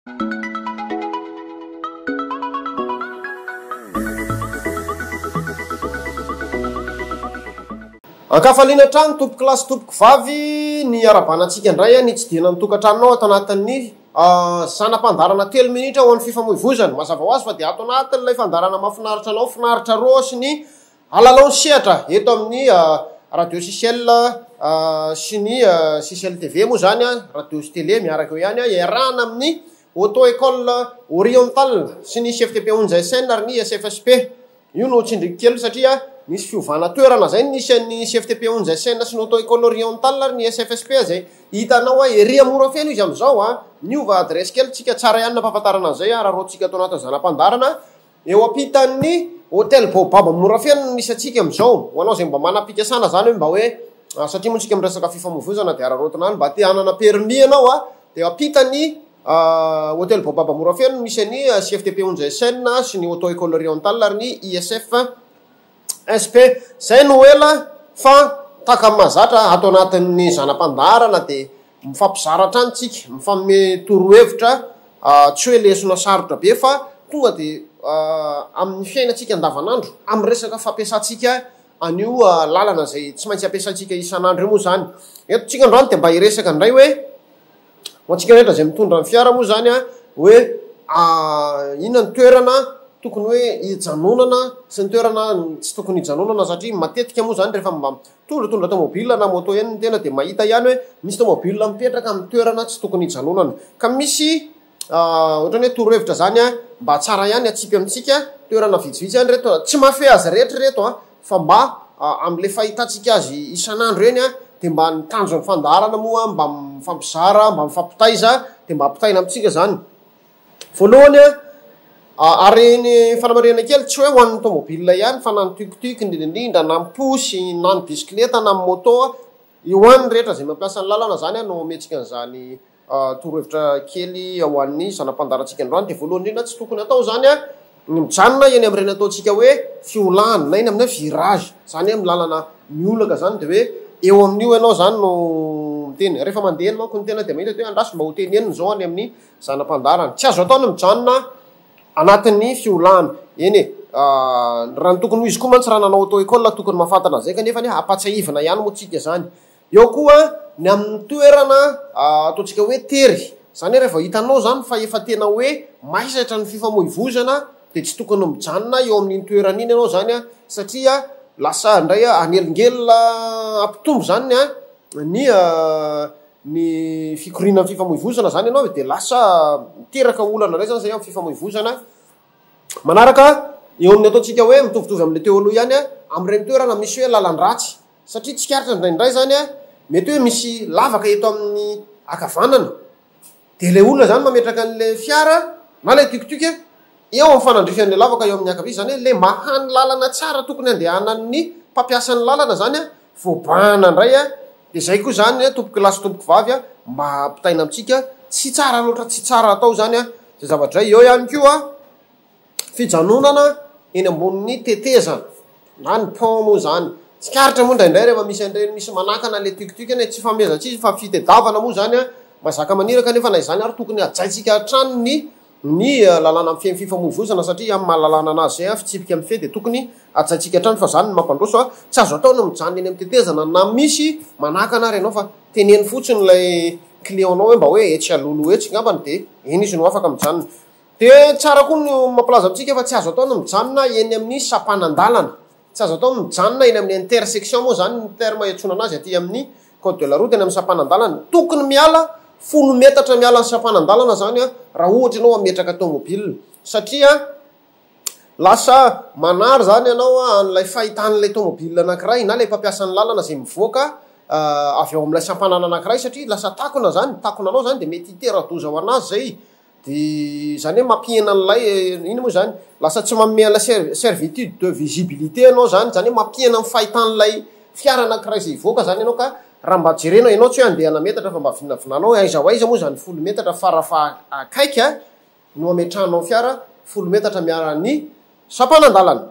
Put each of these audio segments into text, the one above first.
Ankafaliana trano tompoky lasy tompoky vavy ny arabanantsika indray ny tsy dina mitokantranonao ato anatin'ny sanam-pandarana 3 minitra ho an'ny fifamoivoizana mazava ho azy fa dia ato anatin'ilay fandarana mahafinaritra anao finaritra roa sy ny alalao sehatra eto amin'ny radio Sisel sy ny Sisel TV moa zany radio sy télé miaraka eo ihany iarahana amin'ny auto école orientale sy ny CFTP 11SN ary ny SFSP io no tsindriky kely satria misy fiovana toerana zay nisy ny CFTP 11SN sy ny auto école orientale ary ny SFSP zay hitanao ery mora feno izy amizao niova adresse kely tsika tsara ihany nampahafantarana zay raha roantsika ato anatin'ny zanam-pandarana eo ampitan'ny hôtel Baobab mora feno misy atsika amizao ho anao zay mba manam-pikasana zany hoe mba hoe satria montsika miresaka fifamoivoizana dia ararotina mba te hanana permis anao dia ampitany hôtel Baobab mora feno misy ny CFTP 11SN sy ny auto école orientale ary ny ISF SP zay no ela fa takamazatra ato anatin'ny zanam-pandarana dia mifampizaratra any tsika mifamme torohevitra tsy hoe lesona sarotra be fa tonga dia amin'ny fiainantsika andavanandro amin'ny resaka fampiasantsika anio lalana zay tsy maintsy ampiasantsika isanandro io moa zany eto tsika androany dia mba hiresaka indray hoe hoantsika rehetra zay mitondra ny fiara moa zany hoe inona ny toerana tokony hoe hijanonana sy ny toerana tsy tokony hijanonana satria matetika moa zany rehefa mba tondratondra tomobile na moto ihany ny tena dia mahita ihany hoe misy tomobile mipetraka amin'ny toerana tsy tokony hijanonana ka misy ohatrany hoe torohevitra zany mba tsara ihany atsipy amitsika toerana vitsivitsy ihany reto tsy mafe azy rehetra reto fa mba am'le fahitantsika azy isanandro eny dia mba nitanjo ny fandarana moa mba mifampizara mba mifampitaiza dia mba ampitaina amitsika zany voalohany ary ny fanamarena kely tsy hoe ho an'ny tomobile ihany fa na ny tukutuky indrindrindrindra na posy na ny bisikleta na ny moto io any rehetra zay mampiasa ny lalana zany no ometsika an'izany torohevitra kely ho an'ny zanam-pandarantsika androany dia voalohany indrindra tsy tokony atao zany ny mijanona eny amin'ny reny ataontsika hoe fiolana na eny amin'ny hoe virage zany hoe milalana miolaka zany dia hoe eo amin'io ianao zany no miteny rehefa mandeha manko ny tena dia mahita hoe andraso mba ho teny eniny zao any amin'ny zanam-pandarana tsy azo atao ny mijanona anatin'ny fiolana eny raha ny tokony ho izy koa mantsy raha nanao auto école tokony mahafantana zay kanefa apatsaivana ihany moatsika zany eo koa ny amin'ny toerana ataontsika hoe tery zany rehefa hitanao zany fa efa tena hoe maisatra ny fifamoivoizana dia tsy tokony mijanona eo amin'iny toerana iny ianao zany satria lasa indray anelingelina ampitombo zany ny fikorina ny fifamoivoizana zany ianao dia lasa miteraka olana ray zany zay amin'ny fifamoivoizana manaraka eo amin'ny ataontsika hoe mitovitovy amin'le teo aloha ihany amin'ireny toerana misy hoe lalan-dratsy satria tsikaritra indraindray zany mety hoe misy lavaka eto amin'ny akavanana dia le olona zany mametraka an'le fiara na le tukutuky eo amin'ny fanandrifian'le lavaka eo amin'ny akavia zany hoe le mahany lalana tsara tokony andehanan'ny mpampiasan'ny lalana zany voabahana indray dia zay koa zany tompoky lasy tompoky vavy mba ampitaina amitsika tsy tsara loatra tsy tsara atao zany zay zavatra eo ihany koa fijanonana eny ambonin'ny tetezana na ny pont moa zany tsikaritra moa indraindray rehefa misy an'ireny misy manakana le tukutuky tsy famezatsy izy fa fitedavana moa zany mazaka maniraka nefa na izany ary tokony ajaitsika hatrano ny lalàna amin'ny fifamoivoizana satria amin'ny mahalalàna anazy zay fitsipika amin'ny fe dia tokony ajaitsika hatrano fa zany ny mampandroso tsy azo atao no mijanona eny amin'ny tetezana na misy manakana ary ianao fa teneny fotsiny ilay clientanao hoe mba hoe etsy alolo etsy ngambany dia eny izy no afaka mijanona dia tsara koa no mampilaza amintsika fa tsy azo atao no mijanona eny amin'ny sampanan-dalana tsy azo atao no mijanona eny amin'ny intersection moa zany ny terme iatsona anazy aty amin'ny code de la route eny amin'ny sampanan-dalana tokony miala 10 metatra miala ny sampanan-dalana zany raha ohatra ianao ametraka tomobile satria lasa manary zany ianao an'ilay fahitan'lay tomobile anankiray na lay mpampiasan'ny lalana zay mivoaka avy eo amin'ilay sampanana anankiray satria lasa takona anao zany dia mety hiteradoza ho anazy zay dia zany hoe mampihena an'ilay iny moa zany lasa tsy mamela servitude de visibilité anao zany hoe mampihena ny fahitan'ilay fiara anankiray zay hivoaka zany ianao ka raha mba jerenao ianao tsy hoe andehana metatra fa mba vinavinanao aiza ho aiza moa zany 10 metatra farafa akaiky no ametranao fiara 10 metatra miaran'ny sampanan-dalana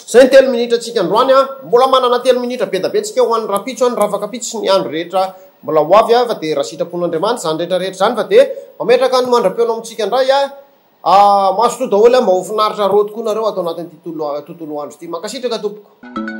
zay ny 3 minitra tsika androany mbola manana 3 minitra be da be tsika ho an'ny rapitso any ravaka pitsy sy ny andro rehetra mbola ho avy fa de raha sitrapon'Andriamanitra zany rehetrarehetra zany fa de mametraka ny mandra-peona amintsika indray mahasoto daholo mba ho finaritra ro tokoa nareo atao anatin'ny tontolo andro ity mankasitraka tompoko.